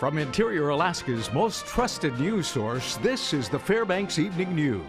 From Interior Alaska's most trusted news source, this is the Fbx Evening News.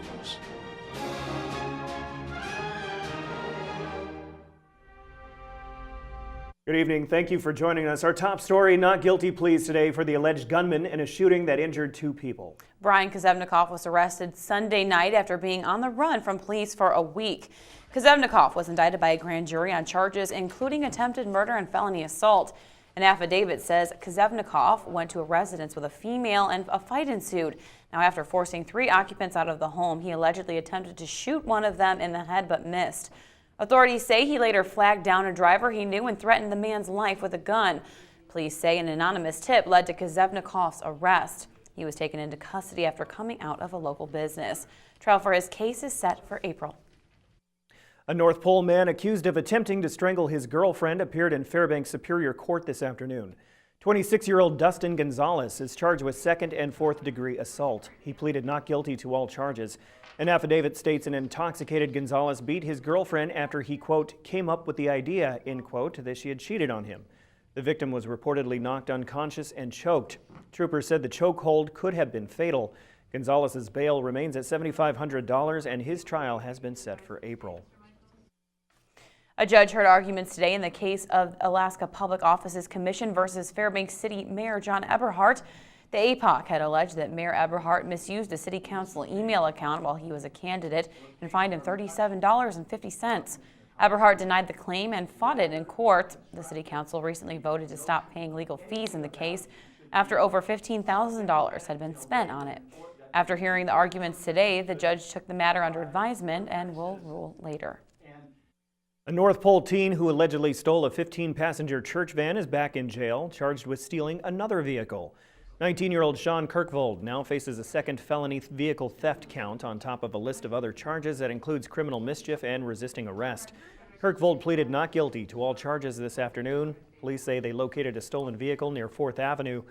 Good evening. Thank you for joining us. Our top story, not guilty pleas today for the alleged gunman in a shooting that injured 2 people. Brian Kazevnikov was arrested Sunday night after being on the run from police for a week. Kazevnikov was indicted by a grand jury on charges including attempted murder and felony assault. An affidavit says Kazevnikov went to a residence with a female and a fight ensued. Now, after forcing 3 occupants out of the home, he allegedly attempted to shoot one of them in the head but missed. Authorities say he later flagged down a driver he knew and threatened the man's life with a gun. Police say an anonymous tip led to Kazevnikov's arrest. He was taken into custody after coming out of a local business. Trial for his case is set for April. A North Pole man accused of attempting to strangle his girlfriend appeared in Fairbanks Superior Court this afternoon. 26-year-old Dustin Gonzalez is charged with 2nd and 4th degree assault. He pleaded not guilty to all charges. An affidavit states an intoxicated Gonzalez beat his girlfriend after he, quote, came up with the idea, end quote, that she had cheated on him. The victim was reportedly knocked unconscious and choked. Troopers said the chokehold could have been fatal. Gonzalez's bail remains at $7,500 and his trial has been set for April. A judge heard arguments today in the case of Alaska Public Offices Commission versus Fairbanks City Mayor John Eberhardt. The APOC had alleged that Mayor Eberhardt misused a city council email account while he was a candidate and fined him $37.50. Eberhardt denied the claim and fought it in court. The city council recently voted to stop paying legal fees in the case after over $15,000 had been spent on it. After hearing the arguments today, the judge took the matter under advisement and will rule later. A North Pole teen who allegedly stole a 15-passenger church van is back in jail, charged with stealing another vehicle. 19-year-old Sean Kirkvold now faces a 2nd felony vehicle theft count on top of a list of other charges that includes criminal mischief and resisting arrest. Kirkvold pleaded not guilty to all charges this afternoon. Police say they located a stolen vehicle near 4th Avenue.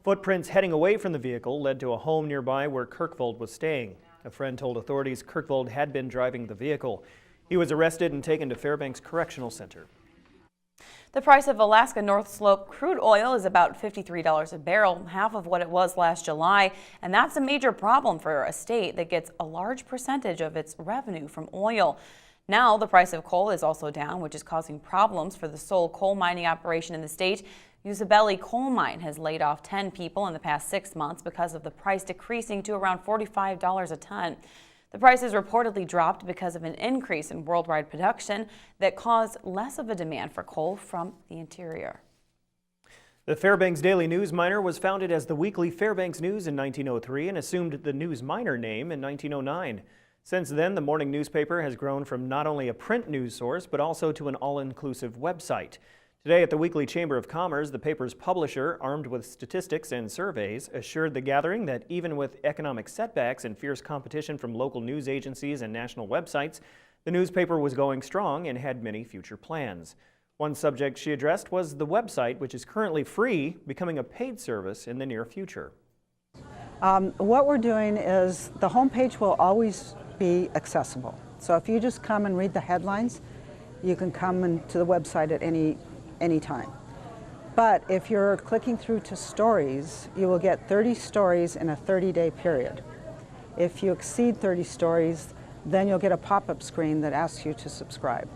Footprints heading away from the vehicle led to a home nearby where Kirkvold was staying. A friend told authorities Kirkvold had been driving the vehicle. He was arrested and taken to Fairbanks Correctional Center. The price of Alaska North Slope crude oil is about $53 a barrel, half of what it was last July, and that's a major problem for a state that gets a large percentage of its revenue from oil. Now the price of coal is also down, which is causing problems for the sole coal mining operation in the state. Usabelli Coal Mine has laid off 10 people in the past 6 months because of the price decreasing to around $45 a ton. The prices reportedly dropped because of an increase in worldwide production that caused less of a demand for coal from the interior. The Fairbanks Daily News Miner was founded as the weekly Fairbanks News in 1903 and assumed the News Miner name in 1909. Since then, the morning newspaper has grown from not only a print news source, but also to an all-inclusive website. Today at the Weekly Chamber of Commerce, the paper's publisher, armed with statistics and surveys, assured the gathering that even with economic setbacks and fierce competition from local news agencies and national websites, the newspaper was going strong and had many future plans. One subject she addressed was the website, which is currently free, becoming a paid service in the near future. What we're doing is the homepage will always be accessible. So if you just come and read the headlines, you can come to the website at any time. But if you're clicking through to stories, you will get 30 stories in a 30-day period. If you exceed 30 stories, then you'll get a pop-up screen that asks you to subscribe.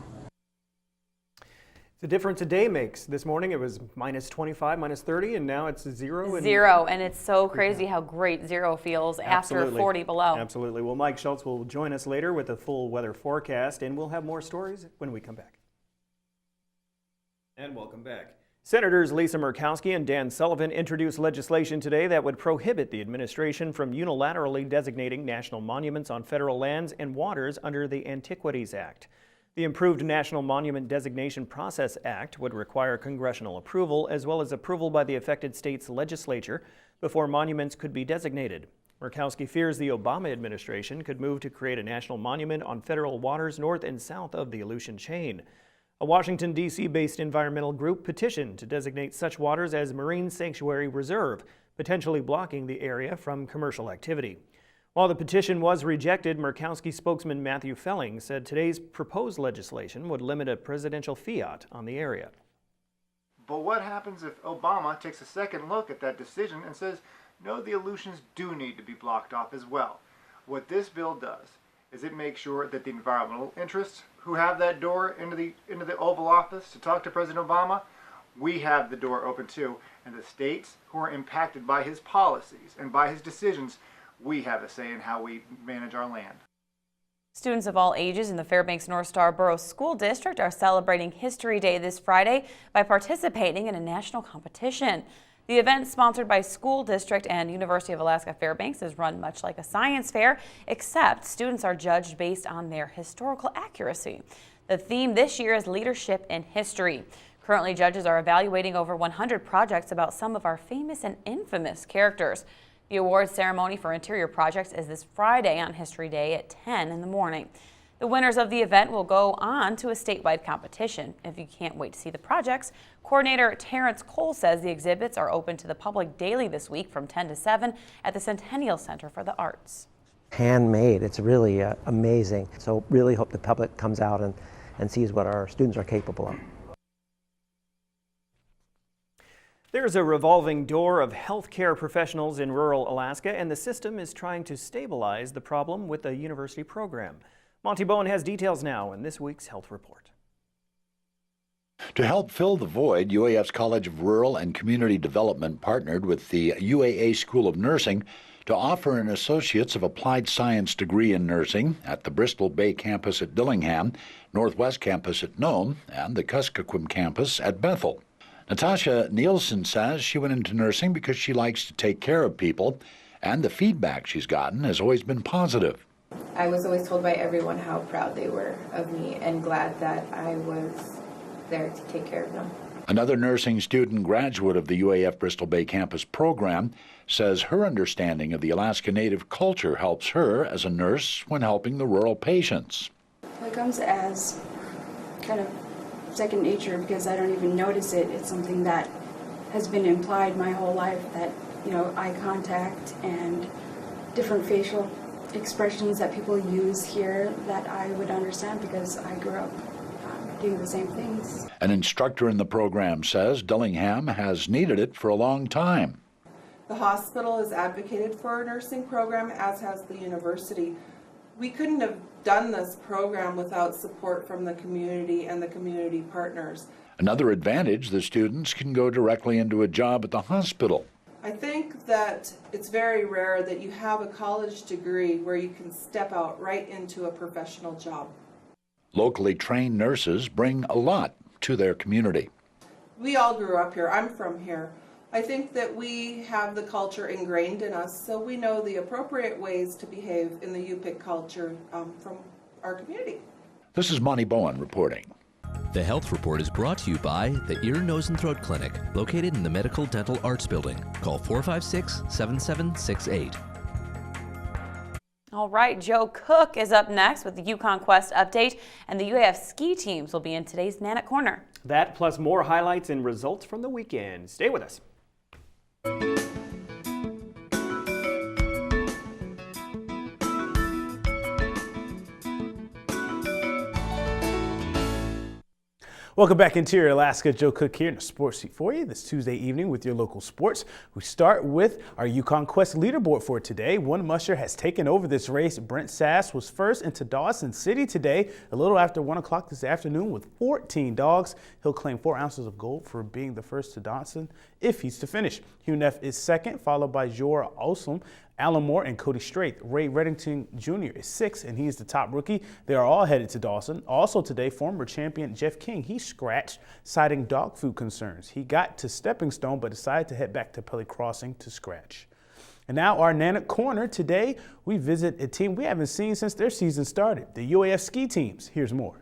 The difference a day makes. This morning it was minus 25, minus 30, and now it's zero. And it's so crazy how great zero feels after 40 below. Absolutely. Well, Mike Schultz will join us later with a full weather forecast, and we'll have more stories when we come back. And welcome back. Senators Lisa Murkowski and Dan Sullivan introduced legislation today that would prohibit the administration from unilaterally designating national monuments on federal lands and waters under the Antiquities Act. The improved National Monument Designation Process Act would require congressional approval as well as approval by the affected state's legislature before monuments could be designated. Murkowski fears the Obama administration could move to create a national monument on federal waters north and south of the Aleutian chain. A Washington, D.C.-based environmental group petitioned to designate such waters as Marine Sanctuary Reserve, potentially blocking the area from commercial activity. While the petition was rejected, Murkowski spokesman Matthew Felling said today's proposed legislation would limit a presidential fiat on the area. But what happens if Obama takes a second look at that decision and says, no, the Aleutians do need to be blocked off as well? What this bill does is it makes sure that the environmental interests who have that door into the Oval Office to talk to President Obama, we have the door open too. And the states who are impacted by his policies and by his decisions, we have a say in how we manage our land. Students of all ages in the Fairbanks North Star Borough School District are celebrating History Day this Friday by participating in a national competition. The event, sponsored by School District and University of Alaska Fairbanks, is run much like a science fair, except students are judged based on their historical accuracy. The theme this year is Leadership in History. Currently, judges are evaluating over 100 projects about some of our famous and infamous characters. The awards ceremony for interior projects is this Friday on History Day at 10 in the morning. The winners of the event will go on to a statewide competition. If you can't wait to see the projects, coordinator Terrence Cole says the exhibits are open to the public daily this week from 10 to 7 at the Centennial Center for the Arts. Handmade, it's really amazing. So really hope the public comes out and sees what our students are capable of. There's a revolving door of healthcare professionals in rural Alaska, and the system is trying to stabilize the problem with a university program. Monty Bowen has details now in this week's Health Report. To help fill the void, UAF's College of Rural and Community Development partnered with the UAA School of Nursing to offer an Associates of Applied Science degree in nursing at the Bristol Bay campus at Dillingham, Northwest campus at Nome, and the Kuskokwim campus at Bethel. Natasha Nielsen says she went into nursing because she likes to take care of people, and the feedback she's gotten has always been positive. I was always told by everyone how proud they were of me and glad that I was there to take care of them. Another nursing student graduate of the UAF Bristol Bay campus program says her understanding of the Alaska Native culture helps her as a nurse when helping the rural patients. It comes as kind of second nature because I don't even notice it. It's something that has been implied my whole life, that, you know, eye contact and different facial expressions that people use here that I would understand because I grew up doing the same things. An instructor in the program says Dillingham has needed it for a long time. The hospital has advocated for a nursing program, as has the university. We couldn't have done this program without support from the community and the community partners. Another advantage, the students can go directly into a job at the hospital. I think that it's very rare that you have a college degree where you can step out right into a professional job. Locally trained nurses bring a lot to their community. We all grew up here. I'm from here. I think that we have the culture ingrained in us, so we know the appropriate ways to behave in the Yupik culture from our community. This is Monty Bowen reporting. The Health Report is brought to you by the Ear, Nose, and Throat Clinic, located in the Medical Dental Arts Building. Call 456-7768. All right, Joe Cook is up next with the Yukon Quest update, and the UAF ski teams will be in today's Nanac Corner. That plus more highlights and results from the weekend. Stay with us. Welcome back, Interior Alaska. Joe Cook here in the Sports Seat for you this Tuesday evening with your local sports. We start with our Yukon Quest leaderboard for today. One musher has taken over this race. Brent Sass was first into Dawson City today, a little after 1 o'clock this afternoon with 14 dogs. He'll claim 4 ounces of gold for being the first to Dawson if he's to finish. Hugh Neff is second, followed by Jora Olson, Alan Moore, and Cody Strait. Ray Reddington Jr. is 6th, and he's the top rookie. They are all headed to Dawson. Also today, former champion Jeff King, he scratched, citing dog food concerns. He got to Stepping Stone, but decided to head back to Pelly Crossing to scratch. And now our Nanac Corner. Today, we visit a team we haven't seen since their season started, the UAF ski teams. Here's more.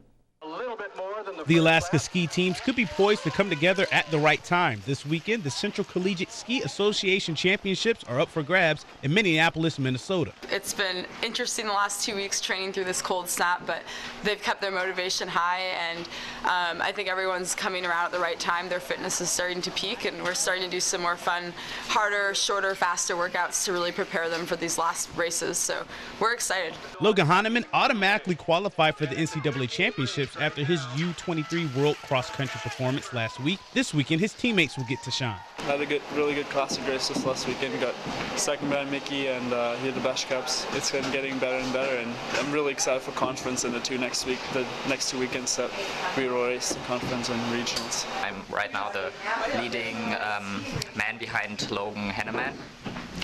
The Alaska ski teams could be poised to come together at the right time. This weekend, the Central Collegiate Ski Association Championships are up for grabs in Minneapolis, Minnesota. It's been interesting the last 2 weeks training through this cold snap, but they've kept their motivation high, and I think everyone's coming around at the right time. Their fitness is starting to peak, and we're starting to do some more fun, harder, shorter, faster workouts to really prepare them for these last races, so we're excited. Logan Hahnemann automatically qualified for the NCAA Championships after his U20 2023 World Cross Country performance last week. This weekend, his teammates will get to shine. Had a really good classic race this last weekend. Got second behind Mickey, and he had the best cups. It's been getting better and better, and I'm really excited for conference in the next two weekends that we will race conference and regionals. I'm right now the leading man behind Logan Henneman.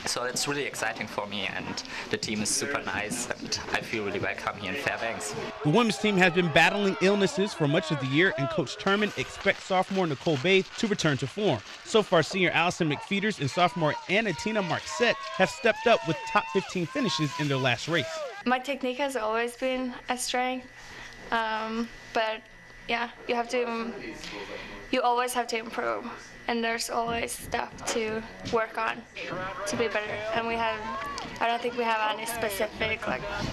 So it's really exciting for me, and the team is super nice, and I feel really welcome here in Fairbanks. The women's team has been battling illnesses for much of the year, and Coach Turman expects sophomore Nicole Baith to return to form. So far, senior Allison McFeeters and sophomore Anatina Marxette have stepped up with top 15 finishes in their last race. My technique has always been a strength, but yeah, you always have to improve. And there's always stuff to work on to be better. And I don't think we have any specific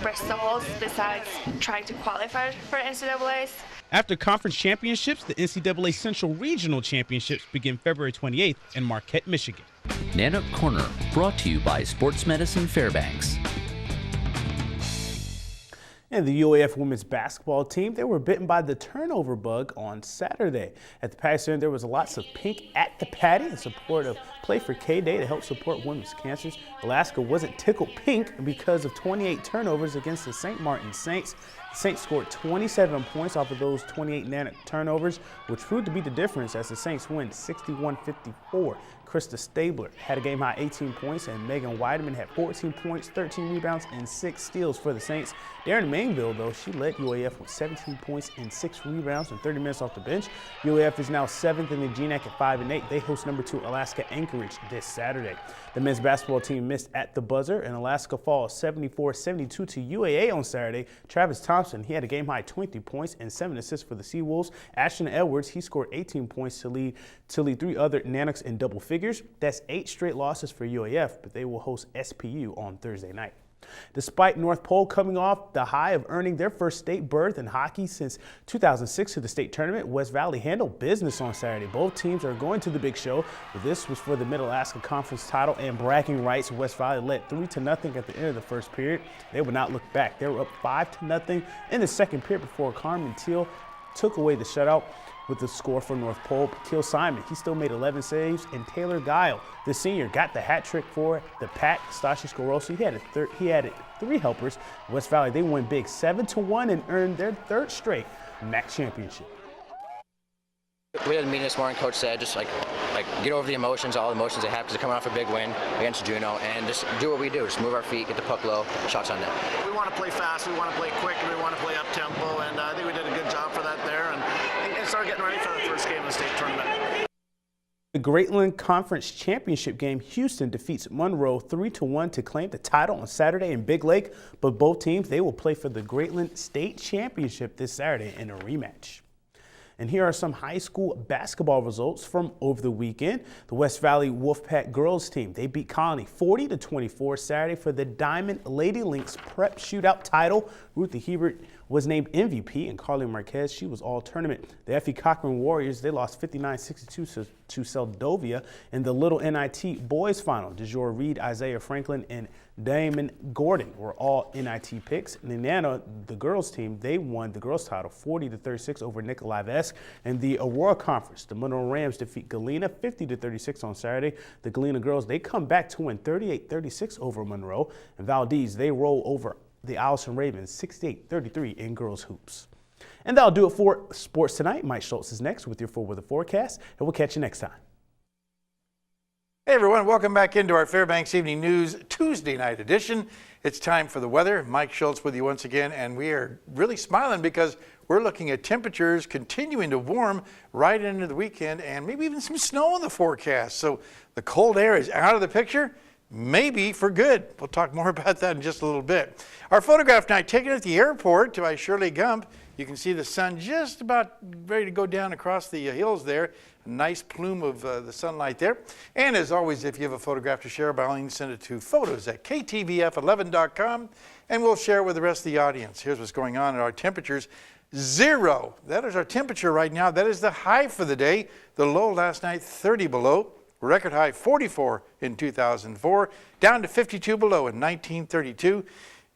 results besides trying to qualify for NCAAs. After conference championships, the NCAA Central Regional Championships begin February 28th in Marquette, Michigan. Nanook Corner, brought to you by Sports Medicine Fairbanks. And the UAF women's basketball team, they were bitten by the turnover bug on Saturday. At the Patty Center, there was lots of pink at the Patty in support of Play for K-Day to help support women's cancers. Alaska wasn't tickled pink because of 28 turnovers against the St. Martin Saints. The Saints scored 27 points off of those 28 Nanook turnovers, which proved to be the difference as the Saints win 61-54. Krista Stabler had a game-high 18 points, and Megan Weideman had 14 points, 13 rebounds, and 6 steals for the Saints. Darren Mainville, though, she led UAF with 17 points and 6 rebounds and 30 minutes off the bench. UAF is now 7th in the GNAC at 5-8. They host number 2 Alaska Anchorage this Saturday. The men's basketball team missed at the buzzer, and Alaska falls 74-72 to UAA on Saturday. Travis Thompson, he had a game-high 20 points and 7 assists for the Seawolves. Ashton Edwards, he scored 18 points to lead 3 other Nanooks in double figures. That's 8 straight losses for UAF, but they will host SPU on Thursday night. Despite North Pole coming off the high of earning their first state berth in hockey since 2006 to the state tournament, West Valley handled business on Saturday. Both teams are going to the big show, but this was for the Mid-Alaska Conference title and bragging rights. West Valley led 3-0 at the end of the first period. They would not look back. They were up 5-0 in the second period before Carmen Teal took away the shutout with the score for North Pole. Teal Simon, he still made 11 saves, and Taylor Guile, the senior, got the hat trick for the Pack. Stasha Skorosi, he had 3 helpers. West Valley, they won big 7-1 and earned their 3rd straight MAC championship. We had a meeting this morning. Coach said just like get over the emotions, all the emotions they have, because they're coming off a big win against Juneau, and just do what we do. Just move our feet, get the puck low, shots on net. We want to play fast, we want to play quick, and we want to play up tempo, and I think we did a good job for that there, and started getting ready for the first game of the state tournament. The Greatland Conference Championship game, Houston defeats Monroe 3-1 to claim the title on Saturday in Big Lake, but both teams, they will play for the Greatland State Championship this Saturday in a rematch. And here are some high school basketball results from over the weekend. The West Valley Wolfpack girls team, they beat Colony 40-24 Saturday for the Diamond Lady Lynx Prep Shootout title. Ruthie Hebert was named MVP, and Carly Marquez, she was all-tournament. The Effie Cochran Warriors, they lost 59-62 to Seldovia in the Little NIT boys final. DeJour Reed, Isaiah Franklin, and Damon Gordon were all NIT picks. And Nana, the girls team, they won the girls title 40-36 over Nikolai Vesk. And the Aurora Conference, the Monroe Rams defeat Galena 50-36 on Saturday. The Galena girls, they come back to win 38-36 over Monroe. And Valdez, they roll over the Allison Ravens 68-33 in girls hoops. And that'll do it for Sports Tonight. Mike Schultz is next with your full weather forecast, and we'll catch you next time. Hey everyone, welcome back into our Fairbanks Evening News Tuesday night edition. It's time for the weather. Mike Schultz with you once again, and we are really smiling because we're looking at temperatures continuing to warm right into the weekend, and maybe even some snow in the forecast. So the cold air is out of the picture, maybe for good. We'll talk more about that in just a little bit. Our photograph night taken at the airport by Shirley Gump. You can see the sun just about ready to go down across the hills there. A nice plume of the sunlight there. And as always, if you have a photograph to share, by all means send it to photos@ktvf11.com, and we'll share it with the rest of the audience. Here's what's going on at our temperatures. 0. That is our temperature right now. That is the high for the day. The low last night, 30 below. Record high 44 in 2004, down to 52 below in 1932.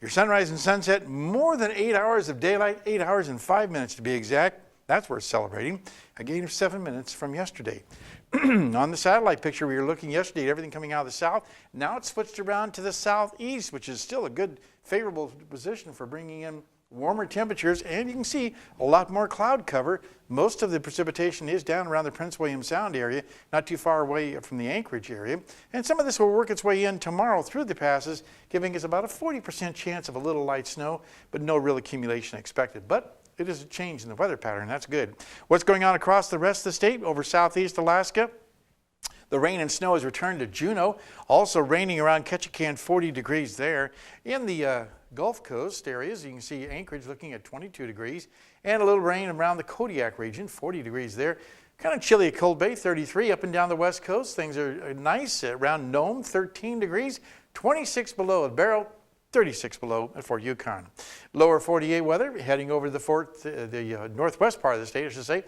Your sunrise and sunset, more than 8 hours of daylight, 8 hours and 5 minutes to be exact. That's worth celebrating. A gain of 7 minutes from yesterday. On the satellite picture, we were looking yesterday at everything coming out of the south. Now it's switched around to the southeast, which is still a good, favorable position for bringing in warmer temperatures, and you can see a lot more cloud cover. Most of the precipitation is down around the Prince William Sound area, not too far away from the Anchorage area. And some of this will work its way in tomorrow through the passes, giving us about a 40% chance of a little light snow, but no real accumulation expected. But it is a change in the weather pattern. That's good. What's going on across the rest of the state over southeast Alaska? The rain and snow has returned to Juneau. Also raining around Ketchikan, 40 degrees there. In the Gulf Coast areas, you can see Anchorage looking at 22 degrees. And a little rain around the Kodiak region, 40 degrees there. Kind of chilly at Cold Bay, 33. Up and down the west coast, things are nice. Around Nome, 13 degrees. 26 below at Barrow. 36 below at Fort Yukon. Lower 48 weather heading over the northwest part of the state, I should say.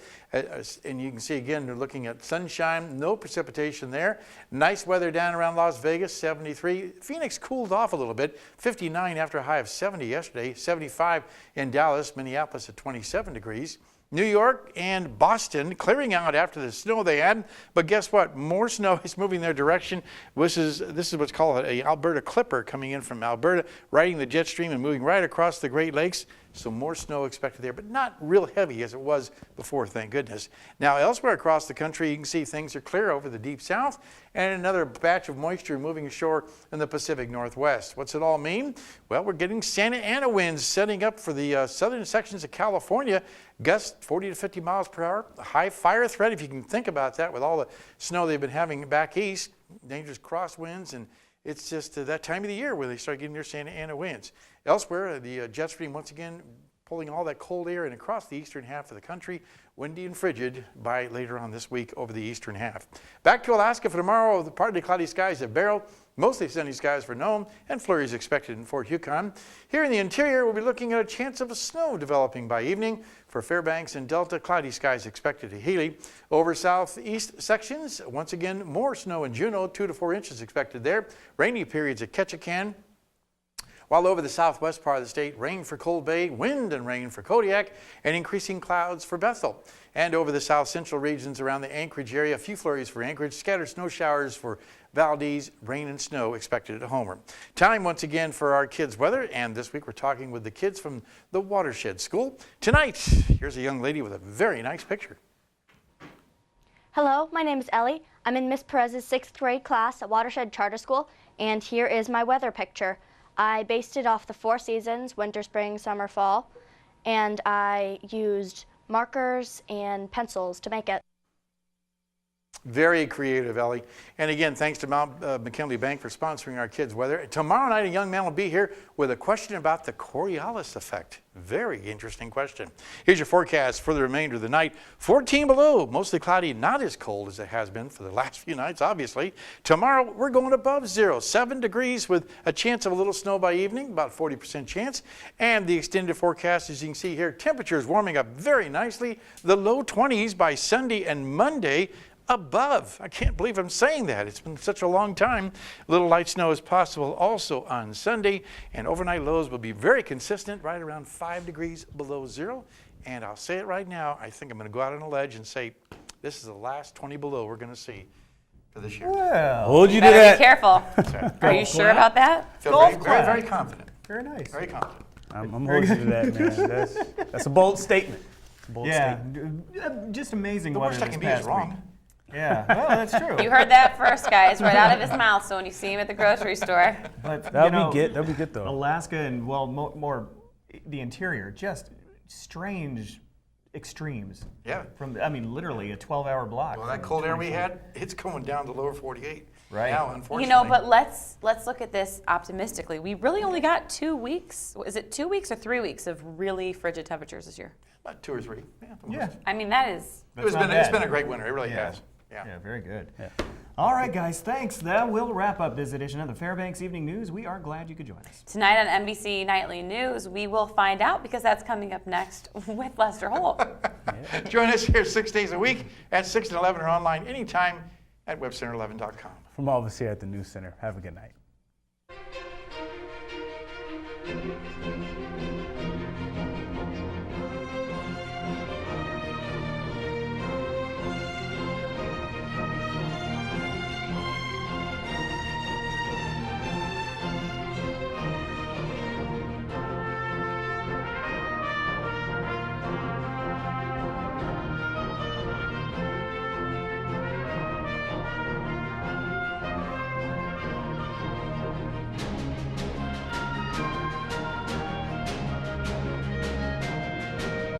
And you can see again, they're looking at sunshine, no precipitation there. Nice weather down around Las Vegas, 73. Phoenix cooled off a little bit, 59 after a high of 70 yesterday, 75 in Dallas, Minneapolis at 27 degrees. New York and Boston clearing out after the snow they had, but guess what? More snow is moving their direction. This is what's called an Alberta Clipper coming in from Alberta, riding the jet stream and moving right across the Great Lakes. So more snow expected there, but not real heavy as it was before, thank goodness. Now elsewhere across the country, you can see things are clear over the deep south and another batch of moisture moving ashore in the Pacific Northwest. What's it all mean? Well, we're getting Santa Ana winds setting up for the southern sections of California. Gusts 40 to 50 miles per hour. A high fire threat, if you can think about that, with all the snow they've been having back east. Dangerous crosswinds, and it's just that time of the year where they start getting their Santa Ana winds. Elsewhere, the jet stream once again pulling all that cold air in across the eastern half of the country. Windy and frigid by later on this week over the eastern half. Back to Alaska for tomorrow, the partly cloudy skies at Barrow, mostly sunny skies for Nome, and flurries expected in Fort Yukon. Here in the interior, we'll be looking at a chance of a snow developing by evening. For Fairbanks and Delta, cloudy skies expected at Healy. Over southeast sections, once again, more snow in Juneau, 2 to 4 inches expected there. Rainy periods at Ketchikan. While over the southwest part of the state, rain for Cold Bay, wind and rain for Kodiak, and increasing clouds for Bethel. And over the south central regions around the Anchorage area, a few flurries for Anchorage, scattered snow showers for Valdez, rain and snow expected at Homer. Time once again for our kids' weather, and this week we're talking with the kids from the Watershed School. Tonight, here's a young lady with a very nice picture. Hello, my name is Ellie. I'm in Miss Perez's 6th grade class at Watershed Charter School, and here is my weather picture. I based it off the 4 seasons, winter, spring, summer, fall, and I used markers and pencils to make it. Very creative, Ellie. And again, thanks to Mount McKinley Bank for sponsoring our kids' weather. Tomorrow night, a young man will be here with a question about the Coriolis effect. Very interesting question. Here's your forecast for the remainder of the night. 14 below, mostly cloudy, not as cold as it has been for the last few nights, obviously. Tomorrow, we're going above 0, 7 degrees with a chance of a little snow by evening, about 40% chance. And the extended forecast, as you can see here, temperatures warming up very nicely. The low 20s by Sunday and Monday. Above. I can't believe I'm saying that. It's been such a long time. Little light snow is possible also on Sunday, and overnight lows will be very consistent, right around 5 degrees below 0. And I'll say it right now, I think I'm going to go out on a ledge and say this is the last 20 below we're going to see for this year. Well, hold you to better that. Be careful. Are you sure about that? Feel very confident. Very nice. Very confident. I'm holding you to that, man. That's a bold statement. Just amazing. The worst I can be is wrong. Yeah, well, that's true. You heard that first, guys, right out of his mouth. So when you see him at the grocery store, but that'll be good though. Alaska and more the interior, just strange extremes. Yeah. Literally a 12-hour block. Well, that cold air we had, it's going down to lower 48. Right. Now, unfortunately. but let's look at this optimistically. We really only got 2 weeks. Is it 2 weeks or 3 weeks of really frigid temperatures this year? About 2 or 3. Yeah. I mean, that is. It's been a great winter. It really has. Yeah, very good. Yeah. All right, guys, thanks. That will wrap up this edition of the Fbx Evening News. We are glad you could join us. Tonight on NBC Nightly News, we will find out because that's coming up next with Lester Holt. Join us here 6 days a week at 6 and 11 or online anytime at webcenter11.com. From all of us here at the News Center, have a good night.